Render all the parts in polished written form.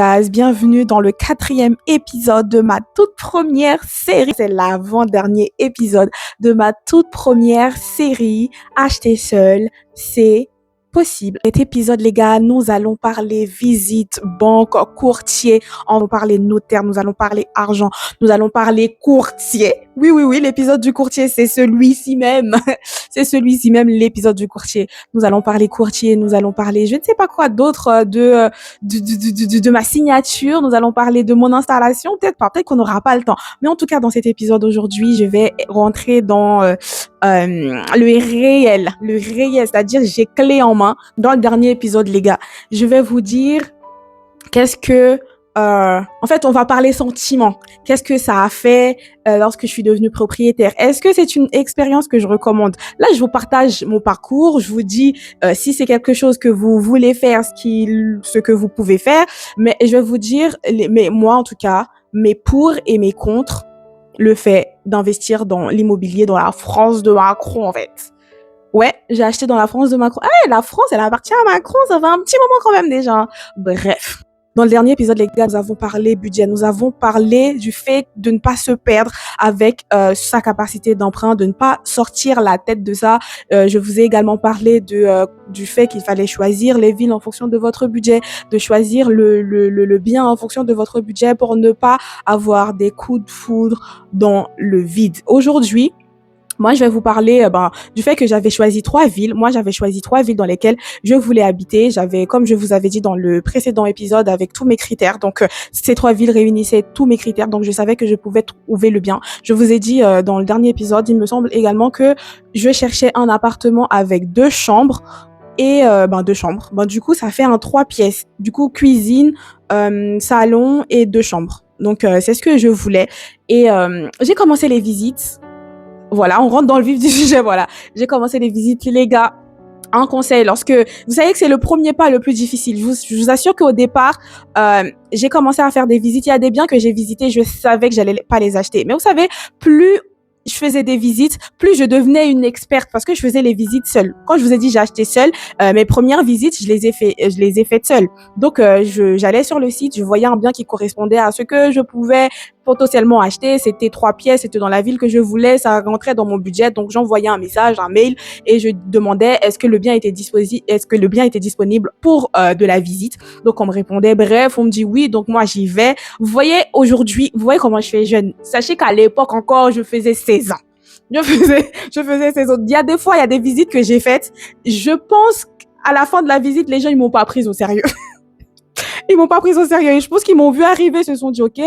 Guys, bienvenue dans le 4e épisode de ma toute première série. C'est l'avant-dernier épisode de ma toute première série. Acheter seul, c'est possible. Cet épisode, les gars, nous allons parler visite, banque, courtier, on va parler notaire, nous allons parler argent, nous allons parler courtier. Oui, l'épisode du courtier, c'est celui-ci même. C'est celui-ci même, l'épisode du courtier. Nous allons parler courtier, nous allons parler, je ne sais pas quoi d'autre de ma signature, nous allons parler de mon installation, peut-être pas, peut-être qu'on n'aura pas le temps. Mais en tout cas, dans cet épisode aujourd'hui, je vais rentrer dans le réel, c'est-à-dire j'ai clé en main. Dans le dernier épisode, les gars, je vais vous dire qu'est-ce que en fait, on va parler sentiment. Qu'est-ce que ça a fait lorsque je suis devenue propriétaire? Est-ce que c'est une expérience que je recommande? Là, je vous partage mon parcours. Je vous dis si c'est quelque chose que vous voulez faire, ce que vous pouvez faire. Mais je vais vous dire, mais moi en tout cas, mes pour et mes contre le fait d'investir dans l'immobilier dans la France de Macron, en fait. Ouais, j'ai acheté dans la France de Macron. Ah, la France, elle appartient à Macron. Ça fait un petit moment quand même déjà. Bref. Dans le dernier épisode, les gars, nous avons parlé budget. Nous avons parlé du fait de ne pas se perdre avec sa capacité d'emprunt, de ne pas sortir la tête de ça. Je vous ai également parlé du fait qu'il fallait choisir les villes en fonction de votre budget, de choisir le bien en fonction de votre budget pour ne pas avoir des coups de foudre dans le vide. Aujourd'hui, moi, je vais vous parler du fait que j'avais choisi 3 villes. Moi, j'avais choisi 3 villes dans lesquelles je voulais habiter. J'avais, comme je vous avais dit dans le précédent épisode, avec tous mes critères. Donc, ces 3 villes réunissaient tous mes critères. Donc, je savais que je pouvais trouver le bien. Je vous ai dit dans le dernier épisode, il me semble également que je cherchais un appartement avec 2 chambres. Et 2 chambres. Du coup, ça fait un 3 pièces. Du coup, cuisine, salon et 2 chambres. Donc, c'est ce que je voulais. Et j'ai commencé les visites. Voilà, on rentre dans le vif du sujet, voilà. J'ai commencé les visites, les gars. Un conseil, vous savez que c'est le premier pas le plus difficile. Je vous assure qu'au départ, j'ai commencé à faire des visites. Il y a des biens que j'ai visités, je savais que j'allais pas les acheter. Mais vous savez, plus je faisais des visites, plus je devenais une experte parce que je faisais les visites seule. Quand je vous ai dit j'ai acheté seule, mes premières visites, je les ai faites seule. Donc j'allais sur le site, je voyais un bien qui correspondait à ce que je pouvais potentiellement acheter. C'était 3 pièces, c'était dans la ville que je voulais, ça rentrait dans mon budget. Donc j'envoyais un message, un mail et je demandais est-ce que le bien était disponible pour de la visite. Donc on me répondait bref, on me dit oui, donc moi j'y vais. Vous voyez aujourd'hui, vous voyez comment je fais jeune. Sachez qu'à l'époque encore, je faisais 16 ans. Je faisais 16 ans. Il y a des fois, il y a des visites que j'ai faites. Je pense qu'à la fin de la visite, les gens, ils m'ont pas prise au sérieux. Ils m'ont pas prise au sérieux. Je pense qu'ils m'ont vu arriver, se sont dit, OK,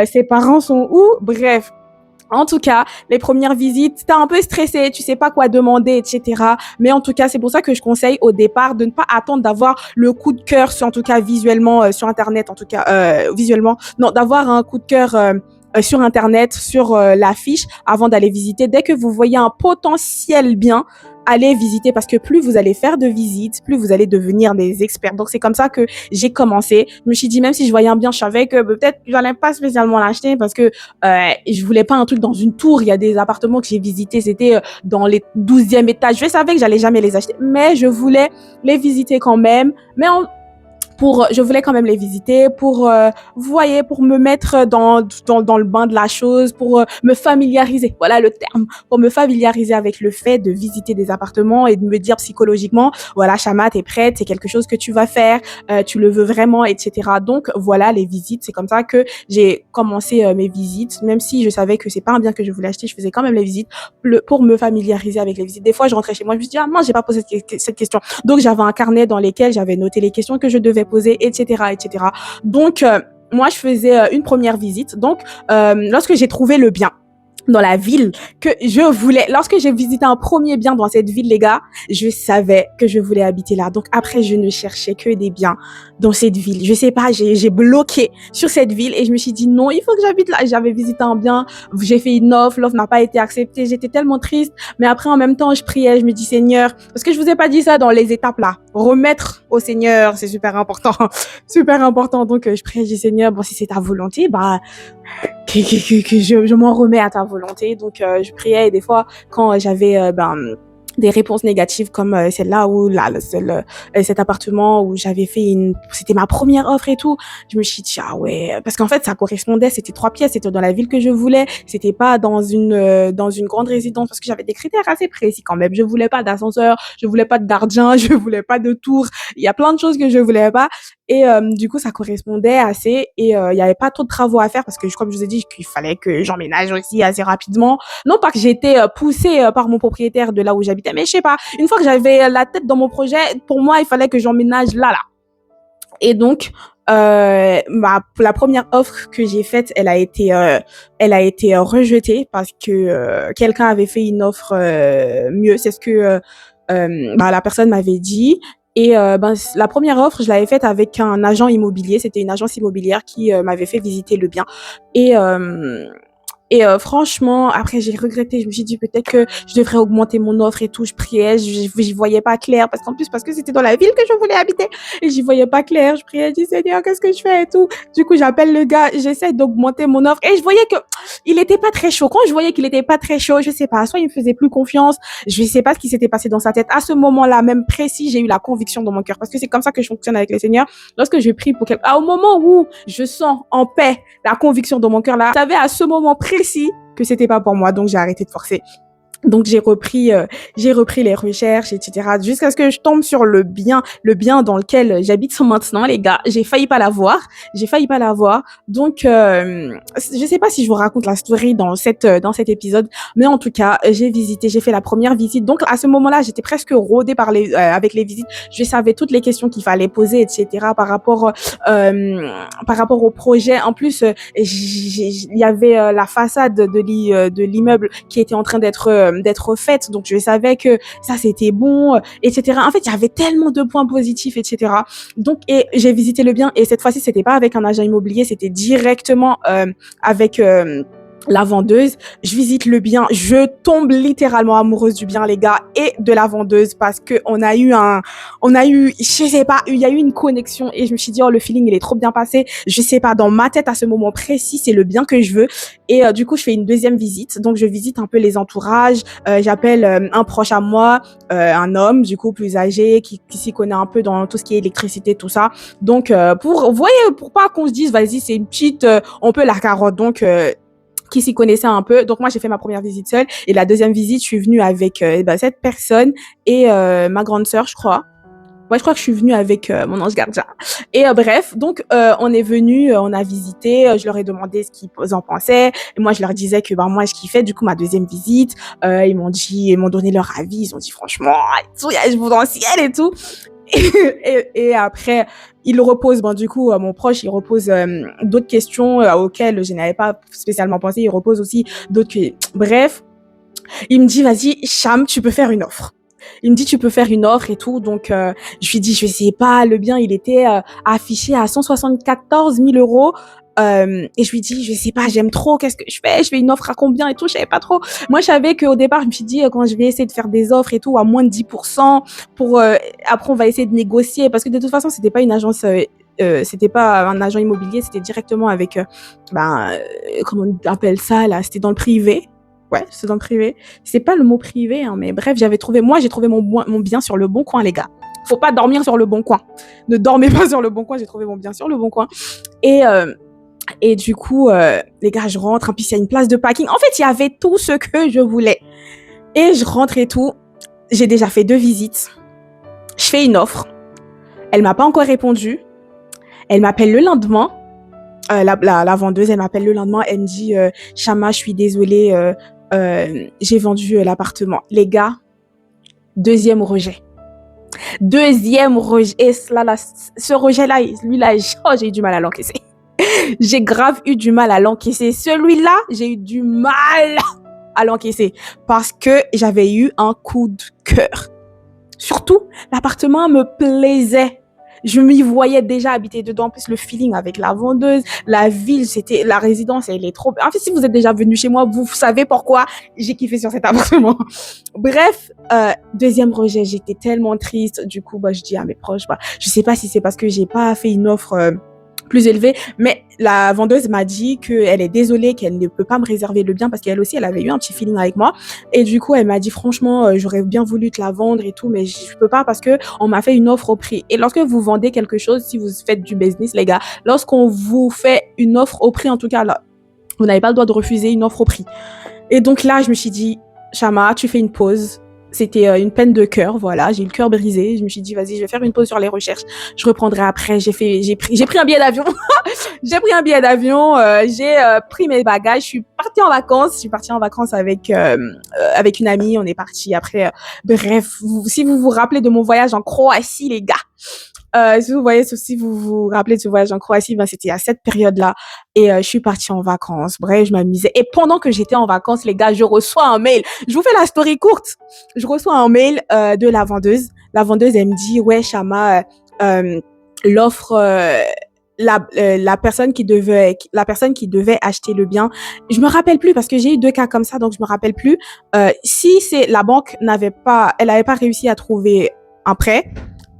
ses parents sont où? Bref. En tout cas, les premières visites, t'es un peu stressé, tu sais pas quoi demander, etc. Mais en tout cas, c'est pour ça que je conseille au départ de ne pas attendre d'avoir le coup de cœur, en tout cas visuellement, sur Internet, en tout cas visuellement. Non, d'avoir un coup de cœur sur Internet, sur l'affiche, avant d'aller visiter. Dès que vous voyez un potentiel bien, allez visiter parce que plus vous allez faire de visites, plus vous allez devenir des experts. Donc, c'est comme ça que j'ai commencé. Je me suis dit, même si je voyais un bien, je savais que peut-être j'allais pas spécialement l'acheter parce que je voulais pas un truc dans une tour. Il y a des appartements que j'ai visités, c'était dans les 12e étages. Je savais que j'allais jamais les acheter, mais je voulais les visiter quand même. Mais je voulais quand même les visiter pour, vous voyez, pour me mettre dans le bain de la chose, pour me familiariser. Voilà le terme. Pour me familiariser avec le fait de visiter des appartements et de me dire psychologiquement, voilà, Chama, t'es prête, c'est quelque chose que tu vas faire, tu le veux vraiment, etc. Donc, voilà les visites. C'est comme ça que j'ai commencé mes visites. Même si je savais que c'est pas un bien que je voulais acheter, je faisais quand même les visites pour me familiariser avec les visites. Des fois, je rentrais chez moi, je me suis dit, ah, non, j'ai pas posé cette question. Donc, j'avais un carnet dans lequel j'avais noté les questions que je devais poser, etc., etc. Donc, moi, je faisais une première visite. Donc, lorsque j'ai trouvé le bien dans la ville que je voulais, lorsque j'ai visité un premier bien dans cette ville, les gars, je savais que je voulais habiter là. Donc après, je ne cherchais que des biens dans cette ville. Je sais pas, j'ai bloqué sur cette ville et je me suis dit non, il faut que j'habite là. J'avais visité un bien, j'ai fait une offre, l'offre n'a pas été acceptée. J'étais tellement triste, mais après en même temps, je priais, je me dis Seigneur, parce que je vous ai pas dit ça dans les étapes là. Remettre au Seigneur, c'est super important, super important. Donc je priais, je dis Seigneur, bon si c'est ta volonté, que je m'en remets à ta volonté. Donc je priais et des fois quand j'avais des réponses négatives comme celle-là où cet appartement où j'avais fait c'était ma première offre et tout. Je me suis dit ah ouais, parce qu'en fait ça correspondait, c'était 3 pièces, c'était dans la ville que je voulais, c'était pas dans une grande résidence parce que j'avais des critères assez précis quand même. Je voulais pas d'ascenseur, je voulais pas de gardien, je voulais pas de tour. Il y a plein de choses que je voulais pas et du coup ça correspondait assez et il y avait pas trop de travaux à faire parce que comme je vous ai dit qu'il fallait que j'emménage aussi assez rapidement. Non pas que j'ai été poussée par mon propriétaire de là où j'habitais, mais je sais pas, une fois que j'avais la tête dans mon projet, pour moi, il fallait que j'emménage là. Et donc, la première offre que j'ai faite, elle a été rejetée parce que quelqu'un avait fait une offre mieux. C'est ce que la personne m'avait dit. Et la première offre, je l'avais faite avec un agent immobilier. C'était une agence immobilière qui m'avait fait visiter le bien. Et franchement, après j'ai regretté. Je me suis dit peut-être que je devrais augmenter mon offre et tout. Je priais, j'y voyais pas clair parce que c'était dans la ville que je voulais habiter et j'y voyais pas clair. Je priais, je dis Seigneur, qu'est-ce que je fais et tout. Du coup, j'appelle le gars, j'essaie d'augmenter mon offre et je voyais que il était pas très chaud. Quand je voyais qu'il était pas très chaud, je sais pas, soit il me faisait plus confiance, je sais pas ce qui s'était passé dans sa tête. À ce moment-là, même précis, j'ai eu la conviction dans mon cœur parce que c'est comme ça que je fonctionne avec le Seigneur. Lorsque je prie pour quelqu'un, au moment où je sens en paix la conviction dans mon cœur là, je savais à ce moment précis que c'était pas pour moi, donc j'ai arrêté de forcer. Donc j'ai repris les recherches, etc. jusqu'à ce que je tombe sur le bien dans lequel j'habite maintenant, les gars. J'ai failli pas l'avoir. Donc je sais pas si je vous raconte la story dans cet épisode, mais en tout cas j'ai fait la première visite. Donc à ce moment-là, j'étais presque rodée avec les visites. Je savais toutes les questions qu'il fallait poser, etc. par rapport au projet. En plus, il y avait la façade de l'immeuble qui était en train d'être faite, donc je savais que ça c'était bon, etc. En fait, il y avait tellement de points positifs, etc. Donc, et j'ai visité le bien, et cette fois-ci, c'était pas avec un agent immobilier, c'était directement avec la vendeuse. Je visite le bien, je tombe littéralement amoureuse du bien, les gars, et de la vendeuse, parce que je sais pas, il y a eu une connexion, et je me suis dit, oh, le feeling, il est trop bien passé. Je sais pas, dans ma tête, à ce moment précis, c'est le bien que je veux. Et du coup, je fais une deuxième visite. Donc, je visite un peu les entourages. J'appelle un proche à moi, un homme, du coup, plus âgé, qui s'y connaît un peu dans tout ce qui est électricité, tout ça. Donc, pour pas qu'on se dise, vas-y, c'est une petite, on peut la carotte. Donc, qui s'y connaissait un peu. Donc moi, j'ai fait ma première visite seule. Et la deuxième visite, je suis venue avec cette personne et ma grande sœur, je crois. Ouais, je crois que je suis venue avec mon ange gardien. Et bref, donc on est venu, on a visité, je leur ai demandé ce qu'ils en pensaient. Et moi, je leur disais que moi, je kiffais. Du coup, ma deuxième visite, ils m'ont donné leur avis. Ils ont dit franchement, et tout, il y a du potentiel et tout. Et après, il repose, du coup, mon proche, il repose d'autres questions auxquelles je n'avais pas spécialement pensé. Il repose aussi d'autres. Bref, il me dit, vas-y, Cham, tu peux faire une offre. Il me dit, tu peux faire une offre et tout. Donc, je lui dis, je sais pas, le bien, il était affiché à 174 000 euros. Et je lui dis, je sais pas, j'aime trop, qu'est-ce que je fais? Je fais une offre à combien et tout, je savais pas trop. Moi, je savais qu'au départ, je me suis dit, quand je vais essayer de faire des offres et tout, à moins de 10%, après, on va essayer de négocier, parce que de toute façon, c'était pas une agence, c'était pas un agent immobilier, c'était directement avec, comment on appelle ça, là? C'était dans le privé. Ouais, c'est dans le privé. C'est pas le mot privé, hein, mais bref, j'ai trouvé mon bien sur le bon coin, les gars. Faut pas dormir sur le bon coin. Ne dormez pas sur le bon coin, j'ai trouvé mon bien sur le bon coin. Et du coup, les gars, je rentre, puis il y a une place de parking. En fait, il y avait tout ce que je voulais. Et je rentre et tout. J'ai déjà fait 2 visites. Je fais une offre. Elle m'a pas encore répondu. Elle m'appelle le lendemain. La vendeuse, elle m'appelle le lendemain. Elle me dit, Chama, je suis désolée, j'ai vendu l'appartement. Les gars, deuxième rejet. Et ce rejet-là, lui-là, j'ai eu du mal à l'encaisser. J'ai grave eu du mal à l'encaisser. Celui-là, j'ai eu du mal à l'encaisser parce que j'avais eu un coup de cœur. Surtout, l'appartement me plaisait. Je m'y voyais déjà habiter dedans. En plus, le feeling avec la vendeuse, la ville, la résidence, elle est trop... En fait, si vous êtes déjà venu chez moi, vous savez pourquoi j'ai kiffé sur cet appartement. Bref, deuxième rejet, j'étais tellement triste. Du coup, je dis à mes proches, je sais pas si c'est parce que j'ai pas fait une offre plus élevé. Mais la vendeuse m'a dit qu'elle est désolée, qu'elle ne peut pas me réserver le bien parce qu'elle aussi, elle avait eu un petit feeling avec moi. Et du coup, elle m'a dit, franchement, j'aurais bien voulu te la vendre et tout, mais je peux pas parce que on m'a fait une offre au prix. Et lorsque vous vendez quelque chose, si vous faites du business, les gars, lorsqu'on vous fait une offre au prix, en tout cas, là, vous n'avez pas le droit de refuser une offre au prix. Et donc là, je me suis dit, Chama, tu fais une pause. C'était une peine de cœur, voilà. J'ai eu le cœur brisé. Je me suis dit, vas-y, je vais faire une pause sur les recherches. Je reprendrai après. J'ai pris un billet d'avion. J'ai pris un billet d'avion. J'ai pris mes bagages. Je suis partie en vacances. Je suis partie en vacances avec une amie. On est parti après. Bref, si vous vous rappelez de mon voyage en Croatie, les gars. Si vous vous rappelez de ce voyage en Croatie, ben c'était à cette période-là et je suis partie en vacances. Bref, je m'amusais. Et pendant que j'étais en vacances, les gars, je reçois un mail. Je vous fais la story courte. Je reçois un mail de la vendeuse. La vendeuse, elle me dit, ouais, Chama, l'offre, la personne qui devait acheter le bien. Je me rappelle plus parce que j'ai eu 2 cas comme ça, donc je me rappelle plus. Si c'est la banque elle avait pas réussi à trouver un prêt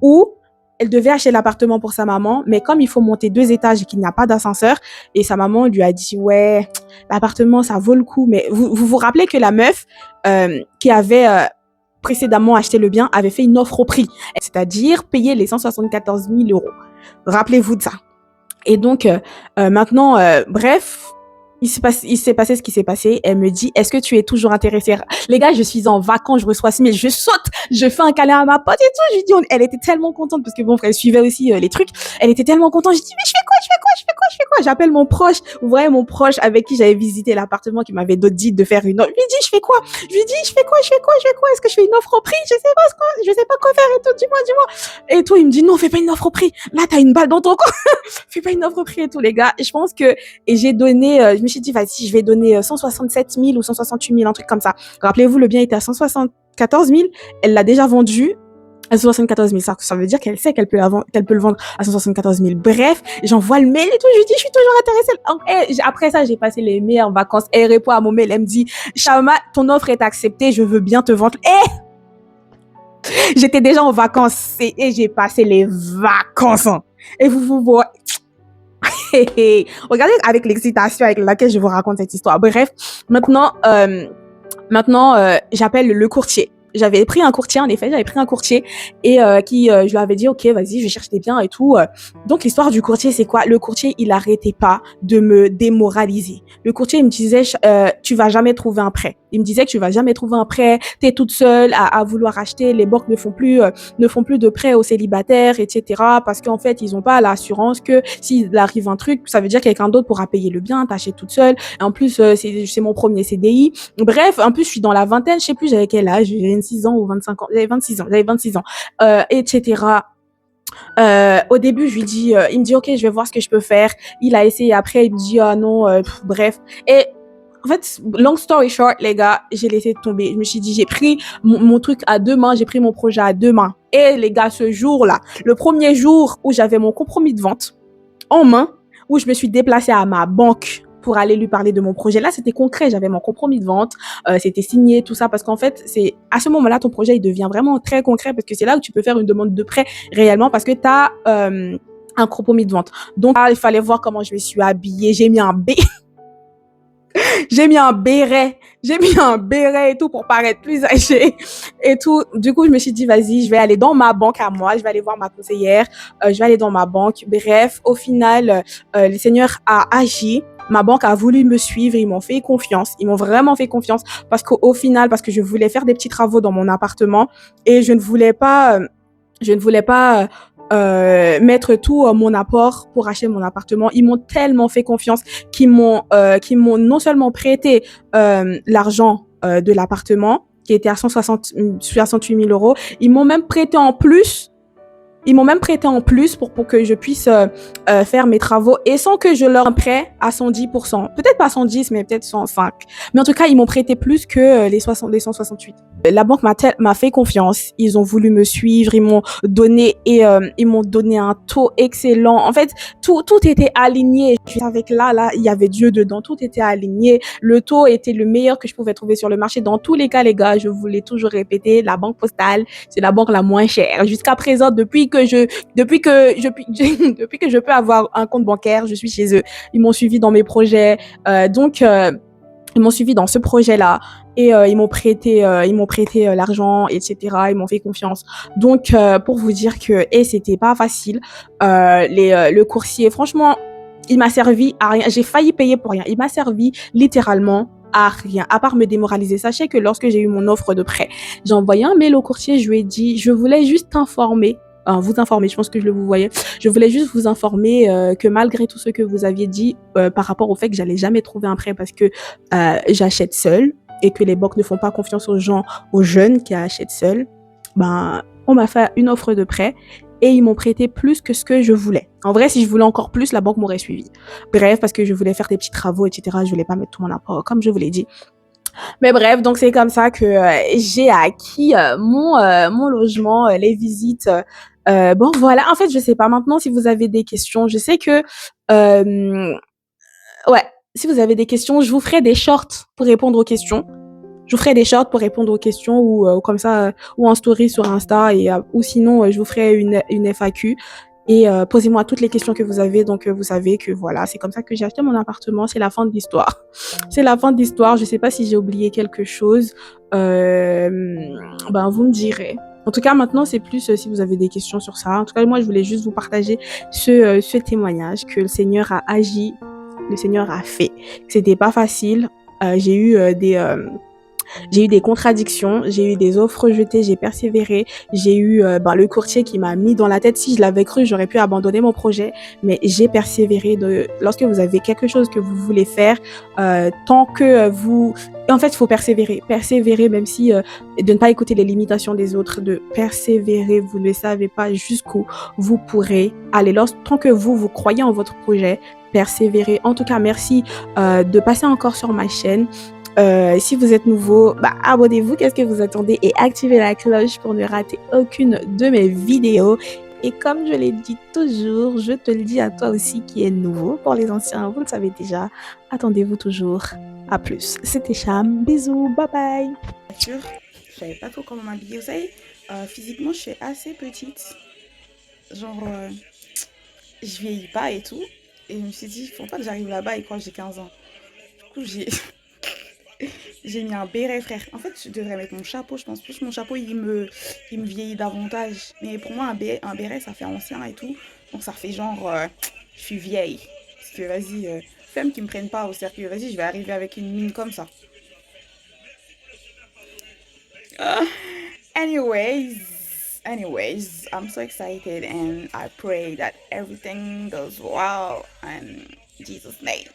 ou elle devait acheter l'appartement pour sa maman, mais comme il faut monter 2 étages et qu'il n'y a pas d'ascenseur, et sa maman lui a dit, ouais, l'appartement, ça vaut le coup. Mais vous rappelez que la meuf qui avait précédemment acheté le bien avait fait une offre au prix, c'est-à-dire payer les 174 000 euros. Rappelez-vous de ça. Et donc, maintenant, bref, il s'est passé ce qui s'est passé. Elle me dit, est-ce que tu es toujours intéressée? Les gars, je suis en vacances, je reçois 6 000, je saute, je fais un câlin à ma pote et tout. Je dis, elle était tellement contente parce que bon, elle suivait aussi les trucs. Elle était tellement contente. Je dis, mais je fais quoi? J'appelle mon proche. Vous voyez, mon proche avec qui j'avais visité l'appartement, qui m'avait dit de faire une offre. Je lui dis, je fais quoi? Je lui dis, je fais quoi? Est-ce que je fais une offre au prix? Je sais pas quoi faire et tout. Dis-moi. Et tout, il me dit, non, fais pas une offre au prix. Là, t'as une balle dans ton corps. Fais pas une offre au prix et tout, les gars. Et je pense que, et j'ai donné, je me suis dit, vas-y, je vais donner 167 000 ou 168 000, un truc comme ça. Rappelez-vous, le bien était à 174 000. Elle l'a déjà vendu à 174 000. Ça veut dire qu'elle sait qu'elle peut le vendre à 174 000. Bref, j'envoie le mail et tout. Je lui dis, je suis toujours intéressée. Après ça, j'ai passé les meilleures vacances. Elle répond à mon mail. Elle me dit, Chama, ton offre est acceptée. Je veux bien te vendre. J'étais déjà en vacances et j'ai passé les vacances. Et vous voyez. Regardez avec l'excitation avec laquelle je vous raconte cette histoire. Bref, maintenant, j'appelle le courtier. J'avais pris un courtier et je lui avais dit, ok, vas-y, je cherche des biens et tout. Donc l'histoire du courtier, c'est quoi? Le courtier, il arrêtait pas de me démoraliser. Le courtier, il me disait, tu vas jamais trouver un prêt. Il me disait que tu vas jamais trouver un prêt. T'es toute seule à vouloir acheter. Les banques ne font plus de prêts aux célibataires, etc. Parce qu'en fait, ils ont pas l'assurance que s'il arrive un truc, ça veut dire que quelqu'un d'autre pourra payer le bien. T'achètes toute seule. Et en plus, c'est mon premier CDI. Bref, en plus, je suis dans la vingtaine. Je sais plus, j'avais quel âge? J'avais 26 ans ou 25 ans. J'avais 26 ans. Etc. Au début, je lui dis, il me dit, ok, je vais voir ce que je peux faire. Il a essayé après, il me dit, ah non, bref. Et en fait, long story short, les gars, j'ai laissé tomber. Je me suis dit, j'ai pris mon truc à 2 mains, j'ai pris mon projet à 2 mains. Et les gars, ce jour-là, le premier jour où j'avais mon compromis de vente en main, où je me suis déplacée à ma banque pour aller lui parler de mon projet. Là, c'était concret. J'avais mon compromis de vente, c'était signé, tout ça, parce qu'en fait, c'est à ce moment-là, ton projet, il devient vraiment très concret parce que c'est là où tu peux faire une demande de prêt réellement parce que tu as un compromis de vente. Donc, il fallait voir comment je me suis habillée. J'ai mis un béret et tout pour paraître plus âgée et tout. Du coup, je me suis dit, vas-y, je vais aller dans ma banque à moi, je vais aller voir ma conseillère, je vais aller dans ma banque. Bref, au final, le Seigneur a agi. Ma banque a voulu me suivre, ils m'ont fait confiance, ils m'ont vraiment fait confiance parce qu'au final, parce que je voulais faire des petits travaux dans mon appartement et je ne voulais pas mettre tout mon apport pour acheter mon appartement. Ils m'ont tellement fait confiance qu'ils m'ont non seulement prêté l'argent de l'appartement qui était à 168 000 euros, ils m'ont même prêté en plus. Pour que je puisse faire mes travaux et sans que je leur prête à 110%. Peut-être pas 110, mais peut-être 105. Mais en tout cas, ils m'ont prêté plus que les 168. la banque m'a fait confiance. Ils ont voulu me suivre, ils m'ont donné un taux excellent. En fait, tout était aligné. Je savais que là, il y avait Dieu dedans. Tout était aligné. Le taux était le meilleur que je pouvais trouver sur le marché. Dans tous les cas, les gars, je voulais toujours répéter, la Banque Postale, c'est la banque la moins chère. Jusqu'à présent, depuis que je peux avoir un compte bancaire, je suis chez eux. Ils m'ont suivi dans mes projets. Ils m'ont suivi dans ce projet-là et ils m'ont prêté l'argent, etc. Ils m'ont fait confiance. Donc, pour vous dire que c'était pas facile. Le coursier, franchement, il m'a servi à rien. J'ai failli payer pour rien. Il m'a servi littéralement à rien, à part me démoraliser. Sachez que lorsque j'ai eu mon offre de prêt, j'ai envoyé un mail au courtier. Je lui ai dit, je voulais juste t'informer. Vous informer, je pense que je le vous voyais. Je voulais juste vous informer que malgré tout ce que vous aviez dit par rapport au fait que j'allais jamais trouver un prêt parce que j'achète seule et que les banques ne font pas confiance aux jeunes qui achètent seuls, ben, on m'a fait une offre de prêt et ils m'ont prêté plus que ce que je voulais. En vrai, si je voulais encore plus, la banque m'aurait suivi. Bref, parce que je voulais faire des petits travaux, etc. Je voulais pas mettre tout mon apport, comme je vous l'ai dit. Mais bref, donc c'est comme ça que j'ai acquis mon logement, les visites. Bon, voilà. En fait, je sais pas maintenant si vous avez des questions. Je sais que, ouais, si vous avez des questions, je vous ferai des shorts pour répondre aux questions. Je vous ferai des shorts pour répondre aux questions ou comme ça, ou en story sur Insta ou sinon, je vous ferai une FAQ. Et posez-moi toutes les questions que vous avez. Donc, vous savez que voilà, c'est comme ça que j'ai acheté mon appartement. C'est la fin de l'histoire. C'est la fin de l'histoire. Je sais pas si j'ai oublié quelque chose. Ben, vous me direz. En tout cas, maintenant, c'est plus si vous avez des questions sur ça. En tout cas, moi, je voulais juste vous partager ce témoignage que le Seigneur a agi, le Seigneur a fait. C'était pas facile. J'ai eu j'ai eu des contradictions, j'ai eu des offres rejetées, j'ai persévéré, j'ai eu le courtier qui m'a mis dans la tête. Si je l'avais cru, j'aurais pu abandonner mon projet, mais j'ai persévéré. Lorsque vous avez quelque chose que vous voulez faire, tant que vous... En fait, il faut persévérer. Persévérer, même si de ne pas écouter les limitations des autres, de persévérer, vous ne savez pas jusqu'où vous pourrez aller. Tant que vous croyez en votre projet, persévérez. En tout cas, merci de passer encore sur ma chaîne. Si vous êtes nouveau, abonnez-vous, qu'est-ce que vous attendez, et activez la cloche pour ne rater aucune de mes vidéos. Et comme je l'ai dit toujours, je te le dis à toi aussi qui es nouveau. Pour les anciens, vous le savez déjà, attendez-vous toujours. À plus. C'était Cham, bisous, bye bye. Je savais pas trop comment m'habiller, vous savez, physiquement je suis assez petite, genre je vieillis pas et tout, et je me suis dit, il faut pas que j'arrive là-bas et croire que j'ai 15 ans. Du coup j'ai mis un béret, frère. En fait, je devrais mettre mon chapeau. Je pense plus que mon chapeau, il me vieillit davantage. Mais pour moi, un béret, ça fait ancien et tout. Donc, ça fait genre, je suis vieille. Parce que, vas-y, femme qui me prenne pas au sérieux. Vas-y, je vais arriver avec une mine comme ça. Anyways, I'm so excited and I pray that everything goes well in Jesus' name.